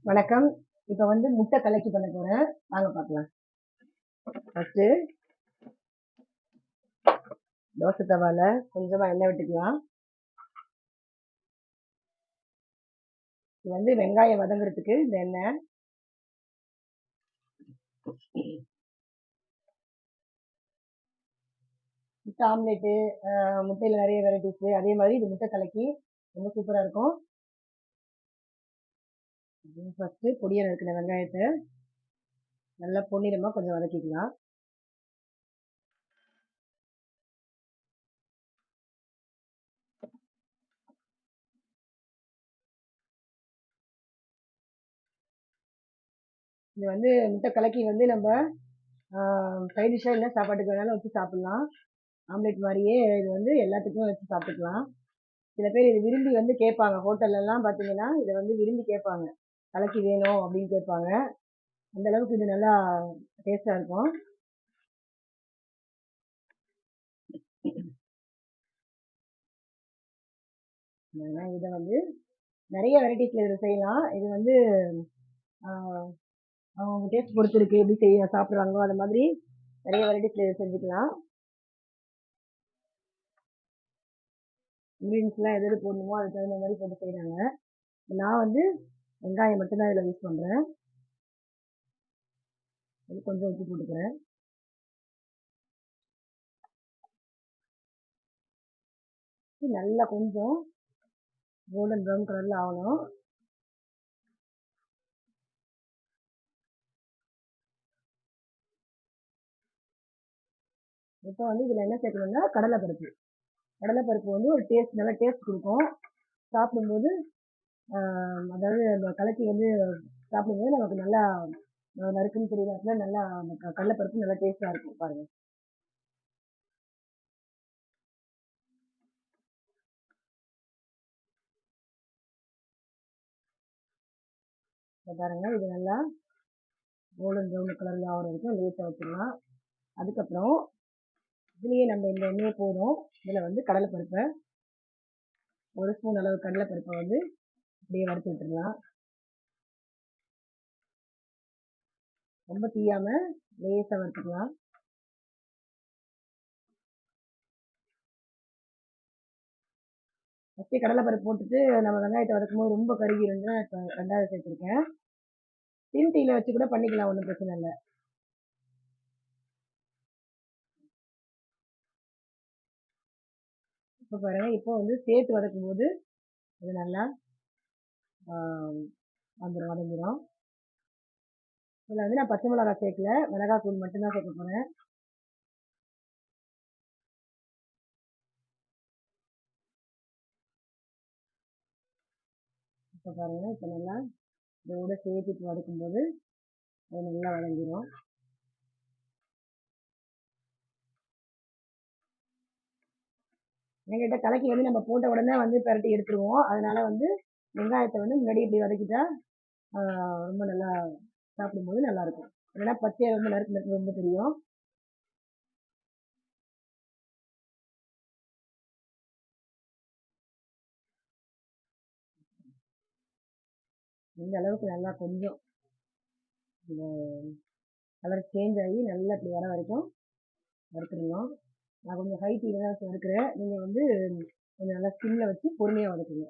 வணக்கம். இப்ப வந்து முட்டை கலக்கி பண்ண போறேன். வாங்க பார்க்கலாம். ஃபர்ஸ்ட்டு தோசை தவால கொஞ்சமா எண்ணெய் விட்டுக்கலாம். இது வந்து வெங்காயம் வதங்குறதுக்கு இந்த எண்ணெய். முட்டை ஆம்லேட்டு, முட்டையில நிறைய வெரைட்டிஸ். அதே மாதிரி இது முட்டை கலக்கி ரொம்ப சூப்பரா இருக்கும். ஃபர்ஸ்ட்டு பொடியா நறுக்கின வெங்காயத்தை நல்லா பொன்னிறமா கொஞ்சம் வதக்கிக்கலாம். இது வந்து முட்டை கலக்கி வந்து நம்ம சைட் டிஷ்ஷாக இல்லை சாப்பாட்டுக்கு வேணாலும் வச்சு சாப்பிடலாம். ஆம்லேட் மாதிரியே இது வந்து எல்லாத்துக்கும் வச்சு சாப்பிட்டுக்கலாம். சில பேர் இது விரும்பி வந்து கேட்பாங்க. ஹோட்டல்லலாம் பார்த்தீங்கன்னா இதை வந்து விரும்பி கேட்பாங்க. கலக்கி வேணும் அப்படின்னு கேட்பாங்க. அந்த அளவுக்கு இது நல்லா டேஸ்டா இருக்கும். இதை வந்து நிறைய வெரைட்டிஸ்ல இதை செய்யலாம். இது வந்து அவங்க டேஸ்ட் பொறுத்து இருக்கு, எப்படி செய்ய சாப்பிட்றாங்களோ அது மாதிரி நிறைய வெரைட்டிஸ்ல இதை செஞ்சுக்கலாம். இன்க்ரீடியன்ஸ்லாம் எது எது போடணுமோ அதுக்கு தகுந்த மாதிரி போட்டு செய்கிறாங்க. நான் வந்து வெங்காயம் மட்டும்தான் இதில் யூஸ் பண்ணுறேன். அது கொஞ்சம் உப்பு போட்டுக்கிறேன். நல்லா கொஞ்சம் கோல்டன் ப்ரௌன் கலரில் ஆகணும். இப்போ வந்து இதில் என்ன சேர்க்கணும்னா கடலைப்பருப்பு. கடலைப்பருப்பு வந்து ஒரு டேஸ்ட், நல்லா டேஸ்ட் கொடுக்கும் சாப்பிடும்போது. அதாவது அந்த கலக்கி வந்து சாப்பிடும்போது நமக்கு நல்லா நறுக்குன்னு தெரியல, நல்லா கடலைப்பருப்பு நல்லா டேஸ்டா இருக்கும் பாருங்க. பாருங்க, இது நல்லா கோல்டன் ப்ரௌன் கலர்ல ஆகிற வரைக்கும் லேட்டாக வச்சிடலாம். அதுக்கப்புறம் இதுலேயே நம்ம இந்த எண்ணெயே போதும். இதில் வந்து கடலைப்பருப்பை, ஒரு ஸ்பூன் அளவு கடலைப்பருப்பை வந்து அப்படியே வறுத்து விட்டுடலாம். ரொம்ப தீயாம லேசாக வறுத்துக்கலாம். ஃபஸ்ட்டு கடலைப்பருப்பு போட்டுட்டு நம்ம வெங்காயத்தை வதக்கும்போது ரொம்ப கருகி இருந்தா இப்போ ரெண்டாவது சேர்த்துருக்கேன். சிம் தீயில வச்சு கூட பண்ணிக்கலாம், ஒன்றும் பிரச்சனை இல்லை. இப்போ பாருங்க, இப்போ வந்து சேர்த்து வதக்கும் போது இது நல்லா வதங்கிடும். இதில் வந்து நான் பச்சை மிளகாய் சேர்க்கல, மிளகாய் தூள் மட்டும்தான் சேர்க்க போகிறேன். இப்போ பாருங்க, இப்போ நல்லா இதோட சேர்த்துட்டு வதக்கும்போது அது நல்லா வதங்கிடும். என்கிட்ட கலக்கி வந்து நம்ம போட்ட உடனே வந்து பரட்டி எடுத்துருவோம். அதனால வந்து வெங்காயத்தை வந்து முன்னாடி இப்படி வதக்கிட்டா ரொம்ப நல்லா சாப்பிடும்போது நல்லா இருக்கும். இல்லைன்னா பச்சையாக ரொம்ப நறுக்கு நறுக்கு ரொம்ப தெரியும். இந்த அளவுக்கு நல்லா கொஞ்சம் இந்த கலர் சேஞ்ச் ஆகி நல்லா இப்படி வர வரைக்கும் வறுத்துடணும். நான் கொஞ்சம் ஹை தீயில தான் வச்சு வறுக்கிறேன். நீங்கள் வந்து கொஞ்சம் நல்லா ஸ்டிம்மில் வச்சு பொறுமையாக வதக்குங்க.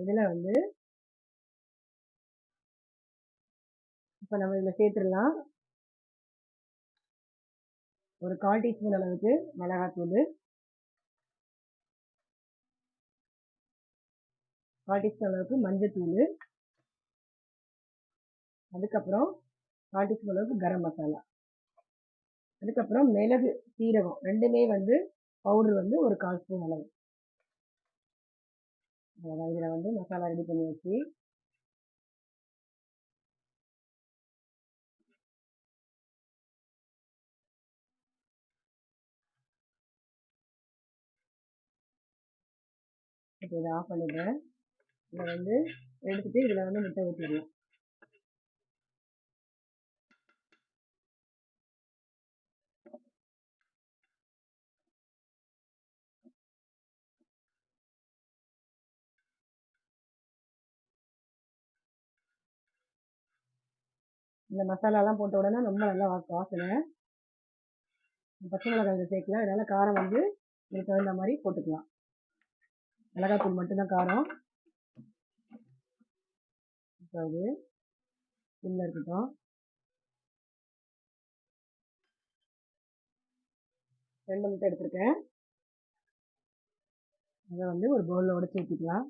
இதில் வந்து இப்போ நம்ம இதில் சேர்த்துடலாம். ஒரு 1/4 டீஸ்பூன் அளவுக்கு மிளகாத்தூள், 1/4 டீஸ்பூன் அளவுக்கு மஞ்சத்தூள், அதுக்கப்புறம் 1/4 டீஸ்பூன் அளவுக்கு கரம் மசாலா, அதுக்கப்புறம் மிளகு சீரகம் ரெண்டுமே வந்து பவுடர் வந்து ஒரு 1/4 ஸ்பூன் அளவு. அவ்வளோதான். இதில் வந்து மசாலா ரெடி பண்ணி வச்சு இப்போ இதை ஆஃப் பண்ணிடுறேன். இதை வந்து எடுத்துட்டு இதில் வந்து முட்டை ஊற்றிடலாம். இந்த மசாலாலாம் போட்ட உடனே ரொம்ப நல்லா வாசனை. பச்சை மிளகாய் இதில் சேர்க்கலாம், அதனால காரம் வந்து இதுக்கு தகுந்த மாதிரி போட்டுக்கலாம். மிளகாத்தூள் மட்டும்தான் காரம். இப்போ அது சிம்மில் இருக்கட்டும். 2 முட்டை எடுத்திருக்கேன். அதை வந்து ஒரு பவுலில் உடச்சி ஊற்றிக்கலாம்.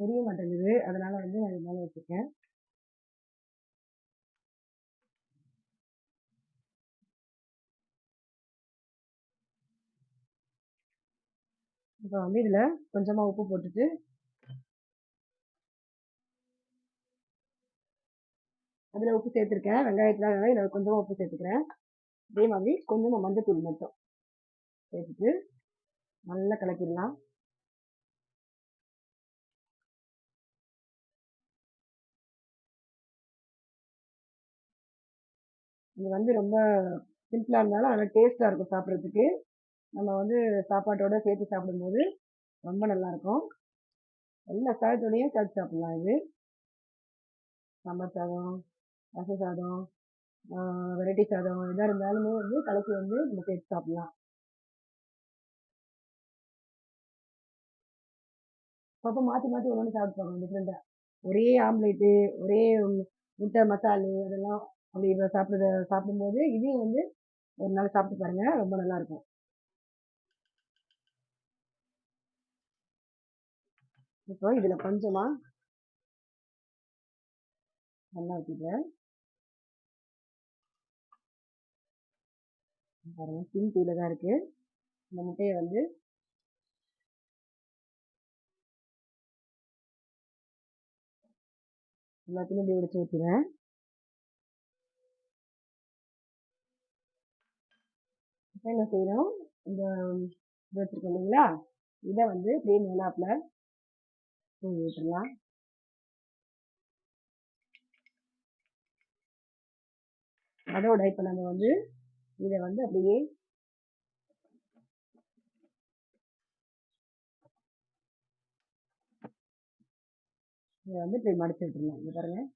தெரிய மாட்டேங்குது, அதனால வந்து நான் இது மேலே வச்சுருக்கேன். இப்போ வந்து இதில் கொஞ்சமாக உப்பு போட்டுட்டு அதில் உப்பு சேர்த்துருக்கேன். வெங்காயத்தில் இதில் கொஞ்சமாக உப்பு சேர்த்துக்கிறேன். அதே மாதிரி கொஞ்சமாக மஞ்சத்தூள் மட்டும் சேர்த்துட்டு நல்லா கலக்கிடலாம். இது வந்து ரொம்ப சிம்பிளாக இருந்தாலும் ஆனால் டேஸ்ட்டாக இருக்கும் சாப்பிட்றதுக்கு. நம்ம வந்து சாப்பாட்டோட சேர்த்து சாப்பிடும்போது ரொம்ப நல்லாயிருக்கும். எல்லா சாதத்தோடையும் சேர்த்து சாப்பிட்லாம். இது சாம்பார் சாதம், ரச சாதம், வெரைட்டி சாதம் எதாக இருந்தாலுமே வந்து கலக்கி வந்து நம்ம சேர்த்து சாப்பிட்லாம். அப்பப்போ மாற்றி மாற்றி ஒன்று ஒன்று சாப்பிட்டு பார்க்கணும் டிஃப்ரெண்ட்டாக. ஒரே ஆம்லேட்டு, ஒரே முட்டை மசாலு அதெல்லாம் அப்படி சாப்பிடும்போது இதையும் வந்து ஒரு நாள் சாப்பிட்டு பாருங்க, ரொம்ப நல்லாயிருக்கும். இப்போ இதில் கொஞ்சமாக நல்லா ஊற்றிட்டேன். பாருங்கள், சிம் தீயில் தான் இருக்குது. இந்த முட்டையை வந்து எல்லாத்தையும் இப்படி உடைச்சு ஊற்றுவேன். இப்போ என்ன செய்யணும், இந்த இது வச்சுருக்கோம் இல்லைங்களா, இதை வந்து இப்படியே மேலாப்பில் தூவி விட்டுடலாம். அதோட இப்போ நம்ம வந்து இதை வந்து அப்படியே இதை வந்து இப்படி மடிச்சு விட்டுருலாம். இங்கே பாருங்கள்,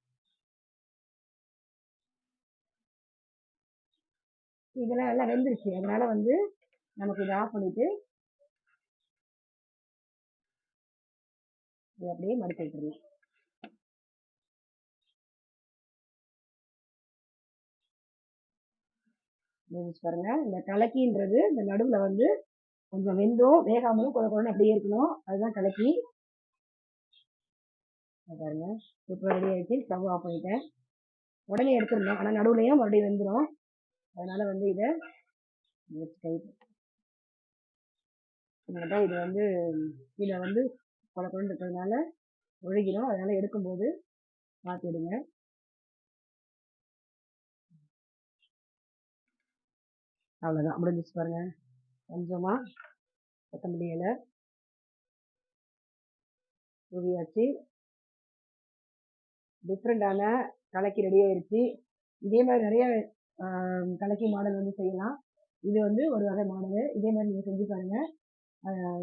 இதெல்லாம் நல்லா வெந்துருச்சு. அதனால வந்து நமக்கு இதை ஆஃப் பண்ணிவிட்டு இதை அப்படியே மடிச்சு விட்டுருலாம். பாருங்க, இந்த கலக்கின்றது இந்த நடுவில் வந்து கொஞ்சம் வெந்தும் வேகாமலும் குழம்பு அப்படியே இருக்கணும். அதுதான் கலக்கி. பாருங்க, சூப்பர் ரெடி ஆகிடுச்சு. ஸ்டவ் ஆஃப் பண்ணிட்டேன். உடனே எடுத்துடணும், ஆனால் நடுவுலையும் மறுபடியும் வெந்துடும். அதனால வந்து இதை வச்சு இது வந்து இதில் வந்து குழம்பு இருக்கிறதுனால ஒழுகிடும். அதனால எடுக்கும்போது பார்த்துடுங்க. அவ்வளோதான், முடிஞ்சிச்சு பாருங்க. கொஞ்சமாக கொத்தமல்லி இலை தூவியாச்சு. டிஃப்ரெண்டான கலக்கி ரெடி ஆயிடுச்சு. இதே மாதிரி நிறைய கலக்கி மாடல் வந்து செய்யலாம். இது வந்து ஒரு வகை மாடல். இதே மாதிரி நீங்கள் செஞ்சு பாருங்கள்,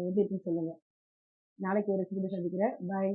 எப்படி இருக்குன்னு சொல்லுங்கள். நாளைக்கு ஒரு ரெசிபியில் சந்திக்கிறேன். பாய்.